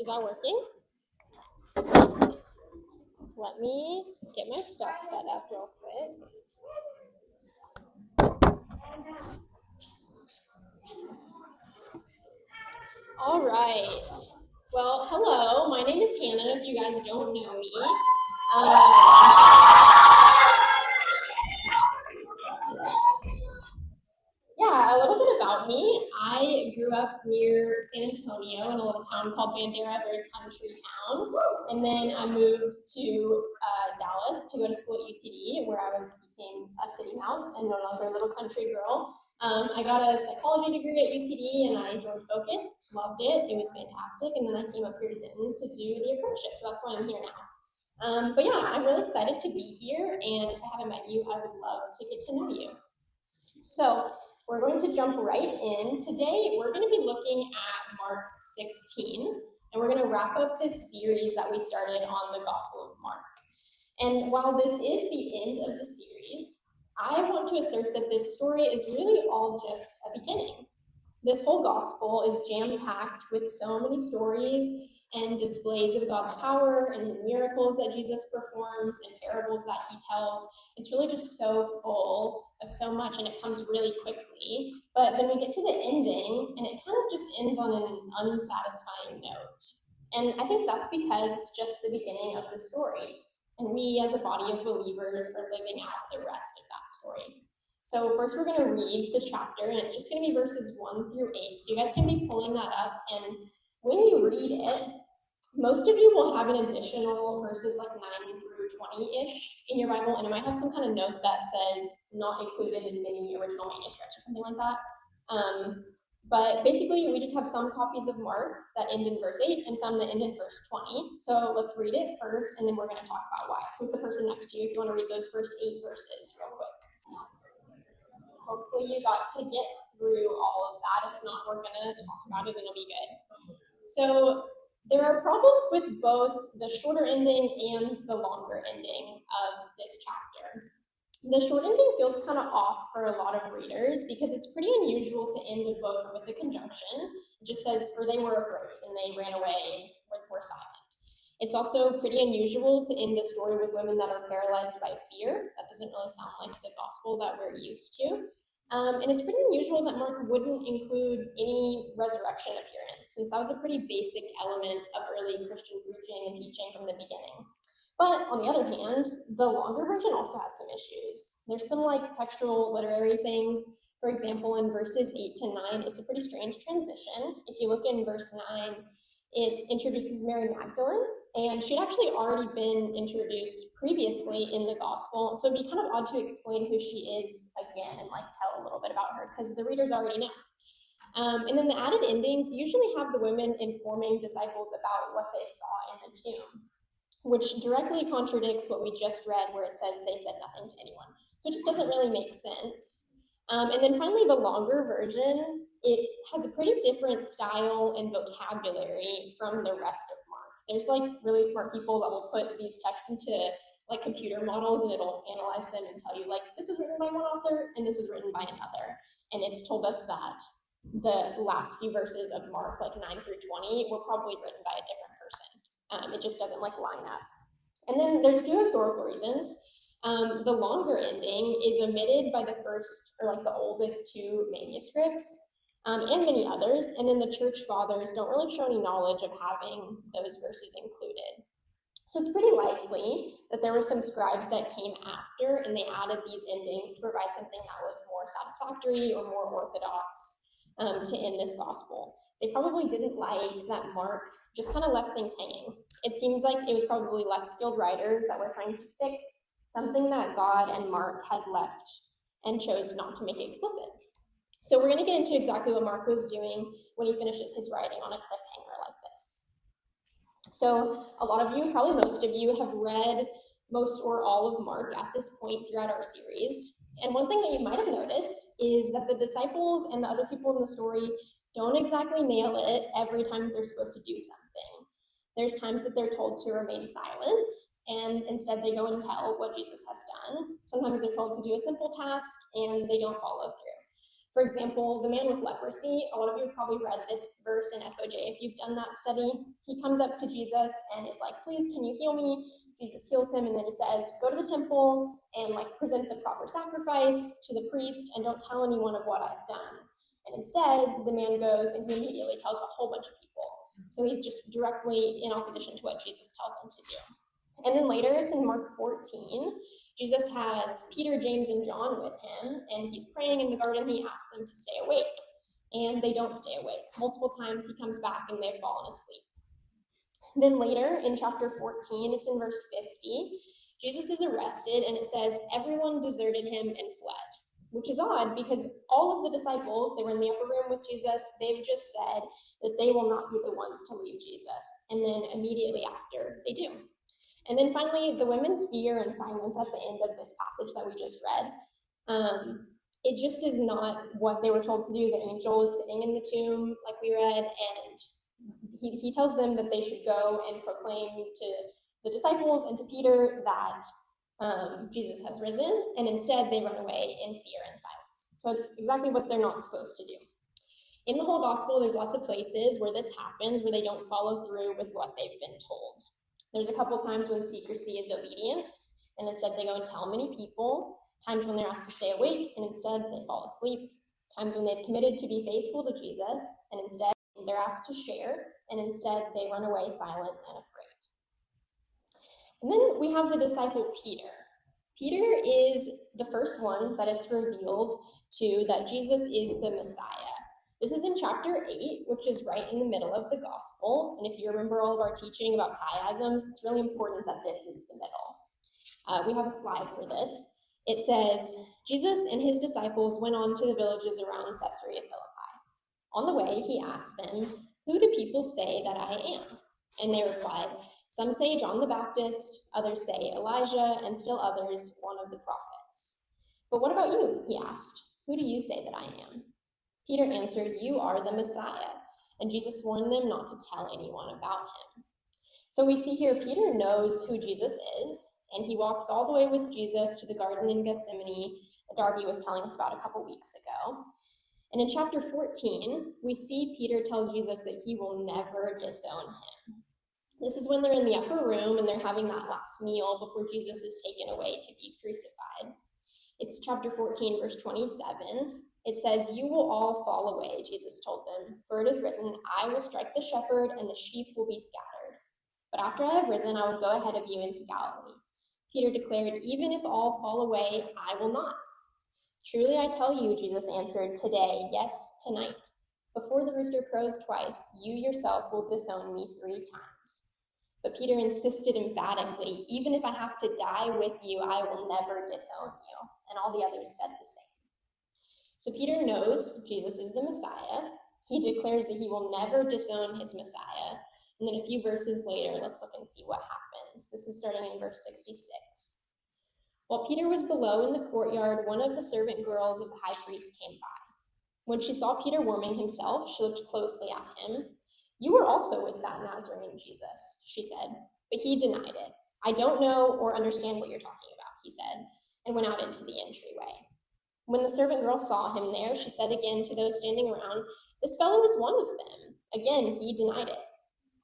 that working? Let me get my stuff set up real quick. All right. Well, hello. My name is Hannah, if you guys don't know me. Yeah, a little bit about me. I grew up near San Antonio in a little town called Bandera, a very country town. And then I moved to Dallas to go to school at UTD, where I became a city mouse and no longer a little country girl. I got a psychology degree at UTD and I joined Focus, loved it, it was fantastic. And then I came up here to Denton to do the apprenticeship, so that's why I'm here now. But yeah, I'm really excited to be here, and if I haven't met you, I would love to get to know you. So we're going to jump right in. Today, we're going to be looking at Mark 16, and we're going to wrap up this series that we started on the Gospel of Mark. And while this is the end of the series, I want to assert that this story is really all just a beginning. This whole gospel is jam-packed with so many stories and displays of God's power and miracles that Jesus performs and parables that he tells. It's really just so full of so much, and it comes really quickly. But then we get to the ending, and it kind of just ends on an unsatisfying note. And I think that's because it's just the beginning of the story. And we, as a body of believers, are living out the rest of that story. So first we're going to read the chapter, and it's just going to be verses 1 through 8. So you guys can be pulling that up, and when you read it, most of you will have an additional verses like 9 through 20-ish in your Bible, and it might have some kind of note that says not included in many original manuscripts or something like that. But basically, we just have some copies of Mark that end in verse 8 and some that end in verse 20. So let's read it first, and then we're going to talk about why. So with the person next to you, if you want to read those first 8 verses real quick. Hopefully you got to get through all of that. If not, we're going to talk about it and it'll be good. So there are problems with both the shorter ending and the longer ending of this chapter. The short ending feels kind of off for a lot of readers because it's pretty unusual to end a book with a conjunction. It just says, for they were afraid and they ran away and were silent. It's also pretty unusual to end a story with women that are paralyzed by fear. That doesn't really sound like the gospel that we're used to. And it's pretty unusual that Mark wouldn't include any resurrection appearance, since that was a pretty basic element of early Christian preaching and teaching from the beginning. But on the other hand, the longer version also has some issues. There's some like textual literary things. For example, in verses 8 to 9, it's a pretty strange transition. If you look in verse 9, it introduces Mary Magdalene, and she'd actually already been introduced previously in the gospel, so it'd be kind of odd to explain who she is again and like tell a little bit about her, because the readers already know. And then the added endings usually have the women informing disciples about what they saw in the tomb, which directly contradicts what we just read where it says they said nothing to anyone. So it just doesn't really make sense. And then finally, the longer version, it has a pretty different style and vocabulary from the rest of Mark. There's like really smart people that will put these texts into like computer models, and it'll analyze them and tell you like, this was written by one author and this was written by another. And it's told us that the last few verses of Mark, like 9 through 20, were probably written by a different person. It just doesn't like line up. And then there's a few historical reasons. The longer ending is omitted by the first, or like the oldest 2 manuscripts, and many others. And then the church fathers don't really show any knowledge of having those verses included. So it's pretty likely that there were some scribes that came after and they added these endings to provide something that was more satisfactory or more orthodox to end this gospel. They probably didn't like that Mark just kind of left things hanging. It seems like it was probably less skilled writers that were trying to fix something that God and Mark had left and chose not to make it explicit. So we're going to get into exactly what Mark was doing when he finishes his writing on a cliffhanger like this. So a lot of you, probably most of you, have read most or all of Mark at this point throughout our series. And one thing that you might have noticed is that the disciples and the other people in the story don't exactly nail it every time they're supposed to do something. There's times that they're told to remain silent, and instead they go and tell what Jesus has done. Sometimes they're told to do a simple task, and they don't follow through. For example, the man with leprosy, a lot of you have probably read this verse in FOJ if you've done that study. He comes up to Jesus and is like, please, can you heal me? Jesus heals him, and then he says, go to the temple and present the proper sacrifice to the priest and don't tell anyone of what I've done. And instead, the man goes and he immediately tells a whole bunch of people. So he's just directly in opposition to what Jesus tells him to do. And then later, it's in Mark 14, Jesus has Peter, James, and John with him, and he's praying in the garden. He asks them to stay awake, and they don't stay awake. Multiple times he comes back and they've fallen asleep. Then later in chapter 14, it's in verse 50, Jesus is arrested, and it says, everyone deserted him and fled, which is odd because all of the disciples, they were in the upper room with Jesus, they've just said that they will not be the ones to leave Jesus. And then immediately after, they do. And then finally, the women's fear and silence at the end of this passage that we just read, it just is not what they were told to do. The angel is sitting in the tomb, like we read, and he tells them that they should go and proclaim to the disciples and to Peter that Jesus has risen, and instead they run away in fear and silence. So it's exactly what they're not supposed to do. In the whole gospel, there's lots of places where this happens, where they don't follow through with what they've been told. There's a couple times when secrecy is obedience, and instead they go and tell many people. Times when they're asked to stay awake, and instead they fall asleep. Times when they've committed to be faithful to Jesus, and instead they're asked to share, and instead they run away silent and afraid. And then we have the disciple Peter. Peter is the first one that it's revealed to that Jesus is the Messiah. This is in chapter 8, which is right in the middle of the gospel. And if you remember all of our teaching about chiasms, it's really important that this is the middle. We have a slide for this. It says, Jesus and his disciples went on to the villages around Caesarea Philippi. On the way, he asked them, who do people say that I am? And they replied, some say John the Baptist, others say Elijah, and still others, one of the prophets. But what about you? He asked. Who do you say that I am? Peter answered, you are the Messiah. And Jesus warned them not to tell anyone about him. So we see here Peter knows who Jesus is, and he walks all the way with Jesus to the garden in Gethsemane that Darby was telling us about a couple weeks ago. And in chapter 14, we see Peter tells Jesus that he will never disown him. This is when they're in the upper room and they're having that last meal before Jesus is taken away to be crucified. It's chapter 14, verse 27. It says, you will all fall away, Jesus told them, for it is written, I will strike the shepherd and the sheep will be scattered. But after I have risen, I will go ahead of you into Galilee. Peter declared, even if all fall away, I will not. Truly I tell you, Jesus answered, today, yes, tonight, before the rooster crows twice, you yourself will disown me 3 times. But Peter insisted emphatically, even if I have to die with you, I will never disown you. And all the others said the same. So Peter knows Jesus is the Messiah. He declares that he will never disown his Messiah. And then a few verses later, let's look and see what happens. This is starting in verse 66. While Peter was below in the courtyard, one of the servant girls of the high priest came by. When she saw Peter warming himself, she looked closely at him. You were also with that Nazarene Jesus, she said, but he denied it. I don't know or understand what you're talking about, he said, and went out into the entryway. When the servant girl saw him there, she said again to those standing around, this fellow is one of them. Again, he denied it.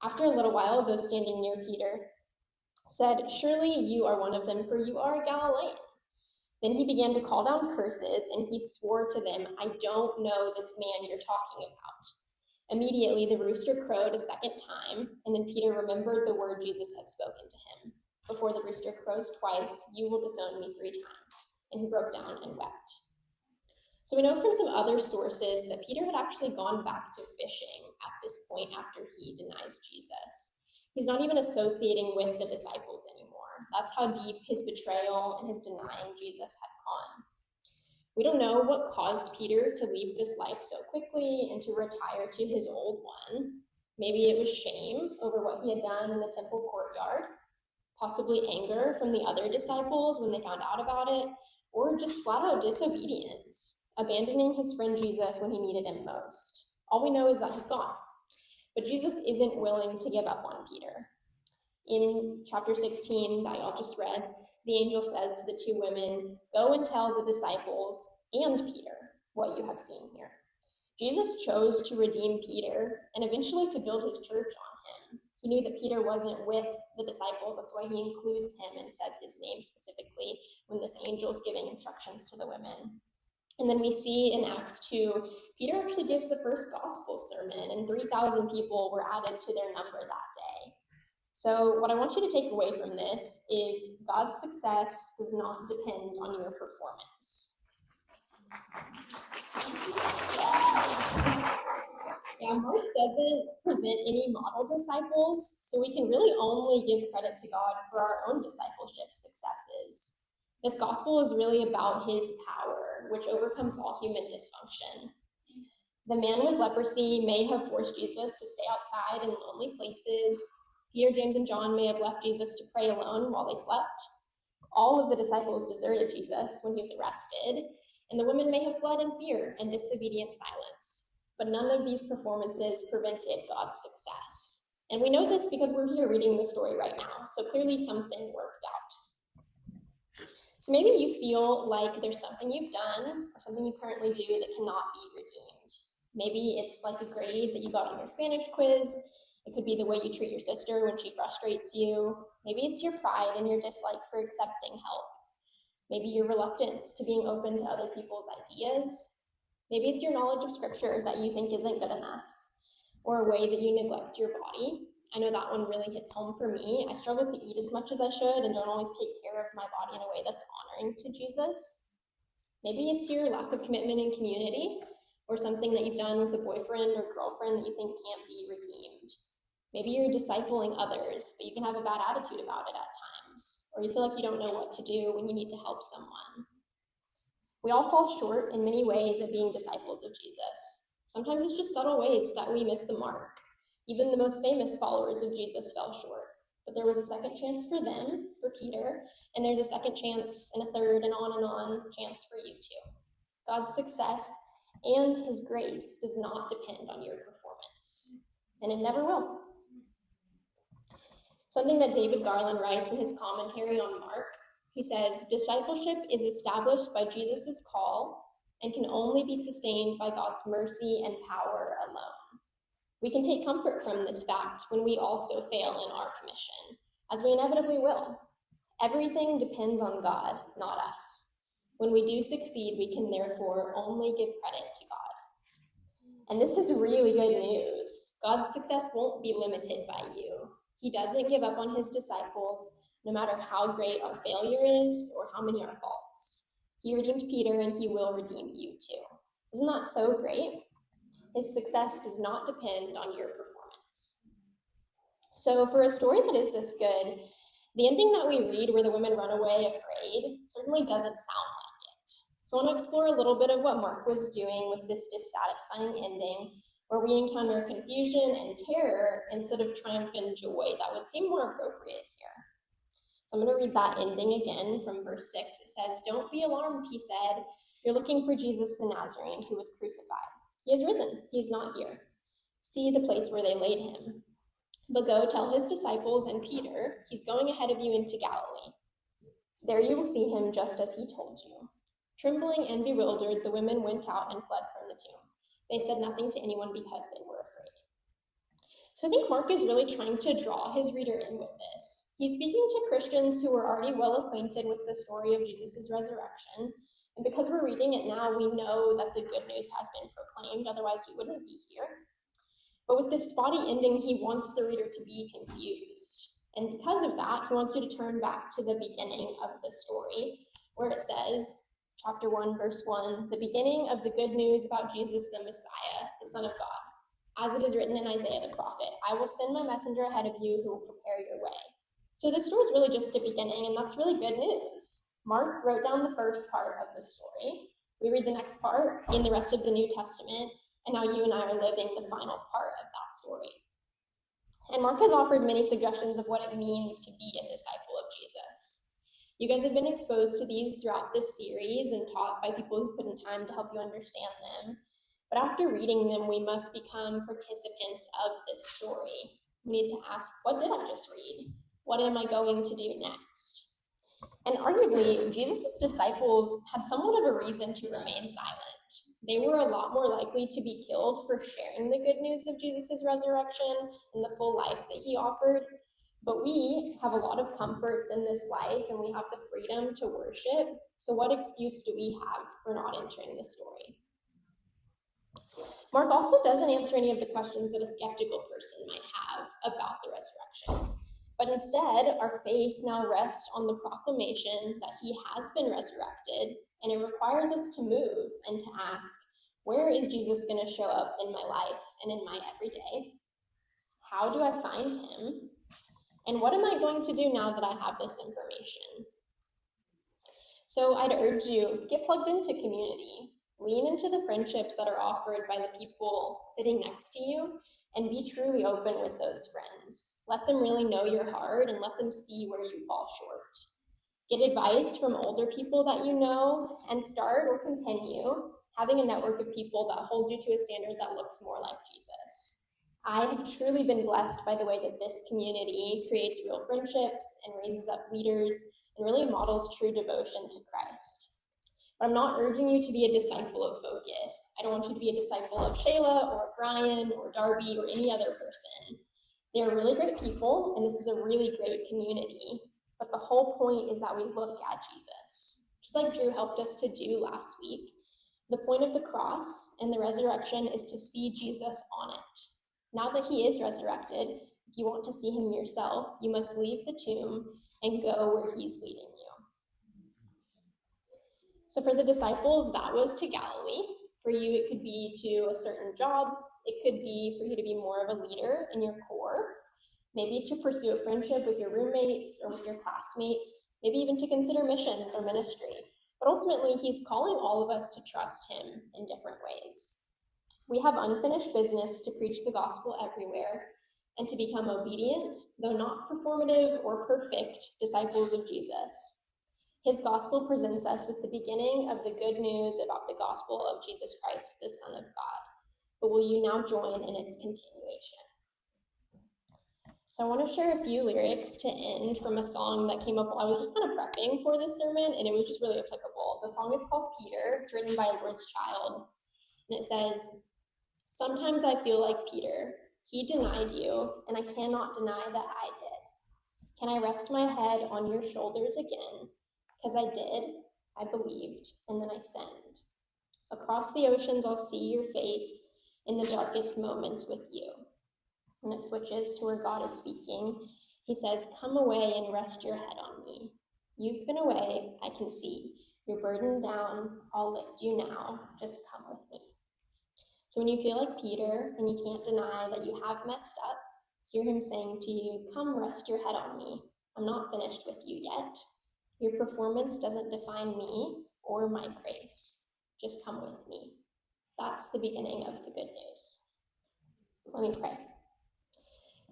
After a little while, those standing near Peter said, surely you are one of them, for you are a Galilean. Then he began to call down curses, and he swore to them, I don't know this man you're talking about. Immediately the rooster crowed a second time, and then Peter remembered the word Jesus had spoken to him. Before the rooster crows twice, you will disown me 3 times. And he broke down and wept. So we know from some other sources that Peter had actually gone back to fishing at this point after he denies Jesus. He's not even associating with the disciples anymore. That's how deep his betrayal and his denying Jesus had gone. We don't know what caused Peter to leave this life so quickly and to retire to his old one. Maybe it was shame over what he had done in the temple courtyard, possibly anger from the other disciples when they found out about it, or just flat out disobedience, abandoning his friend Jesus when he needed him most. All we know is that he's gone. But Jesus isn't willing to give up on Peter. In chapter 16 that y'all just read, the angel says to the 2 women, go and tell the disciples and Peter what you have seen here. Jesus chose to redeem Peter and eventually to build his church on him. He knew that Peter wasn't with the disciples. That's why he includes him and says his name specifically when this angel is giving instructions to the women. And then we see in Acts 2, Peter actually gives the first gospel sermon, and 3,000 people were added to their number that day. So what I want you to take away from this is God's success does not depend on your performance. Yeah, Mark doesn't present any model disciples, so we can really only give credit to God for our own discipleship successes. This gospel is really about his power, which overcomes all human dysfunction. The man with leprosy may have forced Jesus to stay outside in lonely places. Peter, James, and John may have left Jesus to pray alone while they slept. All of the disciples deserted Jesus when he was arrested, and the women may have fled in fear and disobedient silence. But none of these performances prevented God's success. And we know this because we're here reading the story right now, so clearly something worked out. So maybe you feel like there's something you've done or something you currently do that cannot be redeemed. Maybe it's like a grade that you got on your Spanish quiz. It could be the way you treat your sister when she frustrates you. Maybe it's your pride and your dislike for accepting help. Maybe your reluctance to being open to other people's ideas. Maybe it's your knowledge of scripture that you think isn't good enough, or a way that you neglect your body. I know that one really hits home for me. I struggle to eat as much as I should and don't always take care of my body in a way that's honoring to Jesus. Maybe it's your lack of commitment in community, or something that you've done with a boyfriend or girlfriend that you think can't be redeemed. Maybe you're discipling others, but you can have a bad attitude about it at times, or you feel like you don't know what to do when you need to help someone. We all fall short in many ways of being disciples of Jesus. Sometimes it's just subtle ways that we miss the mark. Even the most famous followers of Jesus fell short. But there was a second chance for them, for Peter, and there's a second chance and a third and on chance for you too. God's success and his grace does not depend on your performance, and it never will. Something that David Garland writes in his commentary on Mark, he says, discipleship is established by Jesus' call and can only be sustained by God's mercy and power alone. We can take comfort from this fact when we also fail in our commission, as we inevitably will. Everything depends on God, not us. When we do succeed, we can therefore only give credit to God. And this is really good news. God's success won't be limited by you. He doesn't give up on his disciples, no matter how great our failure is or how many our faults. He redeemed Peter, and he will redeem you too. Isn't that so great? His success does not depend on your performance. So for a story that is this good, the ending that we read where the women run away afraid certainly doesn't sound like it. So I want to explore a little bit of what Mark was doing with this dissatisfying ending, where we encounter confusion and terror instead of triumph and joy that would seem more appropriate here. So I'm going to read that ending again from verse 6. It says, "Don't be alarmed," he said. "You're looking for Jesus the Nazarene who was crucified. He has risen. He is not here. See the place where they laid him. But go tell his disciples and Peter, he's going ahead of you into Galilee. There you will see him just as he told you." Trembling and bewildered, the women went out and fled from the tomb. They said nothing to anyone because they were afraid. So I think Mark is really trying to draw his reader in with this. He's speaking to Christians who are already well acquainted with the story of Jesus' resurrection. And because we're reading it now, we know that the good news has been proclaimed, otherwise we wouldn't be here. But with this spotty ending, he wants the reader to be confused. And because of that, he wants you to turn back to the beginning of the story, where it says, chapter 1, verse 1, "The beginning of the good news about Jesus the Messiah, the Son of God. As it is written in Isaiah the prophet, I will send my messenger ahead of you who will prepare your way." So this story is really just a beginning, and that's really good news. Mark wrote down the first part of the story. We read the next part in the rest of the New Testament, and now you and I are living the final part of that story. And Mark has offered many suggestions of what it means to be a disciple of Jesus. You guys have been exposed to these throughout this series and taught by people who put in time to help you understand them. But after reading them, we must become participants of this story. We need to ask, what did I just read? What am I going to do next? And arguably, Jesus' disciples had somewhat of a reason to remain silent. They were a lot more likely to be killed for sharing the good news of Jesus' resurrection and the full life that he offered. But we have a lot of comforts in this life, and we have the freedom to worship. So what excuse do we have for not entering the story? Mark also doesn't answer any of the questions that a skeptical person might have about the resurrection. But instead, our faith now rests on the proclamation that he has been resurrected, and it requires us to move and to ask, where is Jesus going to show up in my life and in my everyday? How do I find him? And what am I going to do now that I have this information? So I'd urge you, get plugged into community. Lean into the friendships that are offered by the people sitting next to you, and be truly open with those friends. Let them really know your heart and let them see where you fall short. Get advice from older people that you know, and start or continue having a network of people that hold you to a standard that looks more like Jesus. I have truly been blessed by the way that this community creates real friendships and raises up leaders and really models true devotion to Christ. But I'm not urging you to be a disciple of Focus. I don't want you to be a disciple of Shayla or Brian or Darby or any other person. They are really great people, and this is a really great community. But the whole point is that we look at Jesus, just like Drew helped us to do last week. The point of the cross and the resurrection is to see Jesus on it. Now that he is resurrected, if you want to see him yourself, you must leave the tomb and go where he's leading you. So for the disciples, that was to Galilee. For you, it could be to a certain job. It could be for you to be more of a leader in your core, maybe to pursue a friendship with your roommates or with your classmates, maybe even to consider missions or ministry. But ultimately, he's calling all of us to trust him in different ways. We have unfinished business to preach the gospel everywhere and to become obedient, though not performative or perfect, disciples of Jesus. His gospel presents us with the beginning of the good news about the gospel of Jesus Christ, the Son of God. But will you now join in its continuation? So I want to share a few lyrics to end from a song that came up while I was just kind of prepping for this sermon, and it was just really applicable. The song is called Peter. It's written by Lord's Child, and it says, "Sometimes I feel like Peter. He denied you, and I cannot deny that I did. Can I rest my head on your shoulders again? Because I did, I believed, and then I sinned. Across the oceans I'll see your face in the darkest moments with you." And it switches to where God is speaking. He says, "Come away and rest your head on me. You've been away, I can see. You're burdened down, I'll lift you now. Just come with me." So when you feel like Peter and you can't deny that you have messed up, hear him saying to you, "Come rest your head on me. I'm not finished with you yet. Your performance doesn't define me or my grace. Just come with me." That's the beginning of the good news. Let me pray.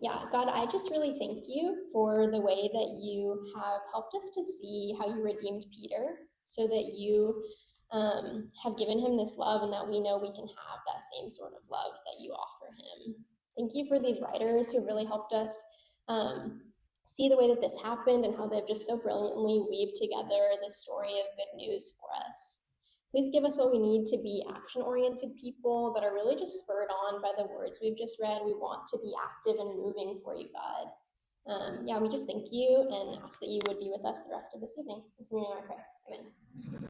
Yeah, God, I just really thank you for the way that you have helped us to see how you redeemed Peter so that you have given him this love, and that we know we can have that same sort of love that you offer him. Thank you for these writers who really helped us see the way that this happened and how they've just so brilliantly weaved together this story of good news for us. Please give us what we need to be action-oriented people that are really just spurred on by the words we've just read. We want to be active and moving for you, God. We just thank you and ask that you would be with us the rest of this evening. In your name I pray. Amen.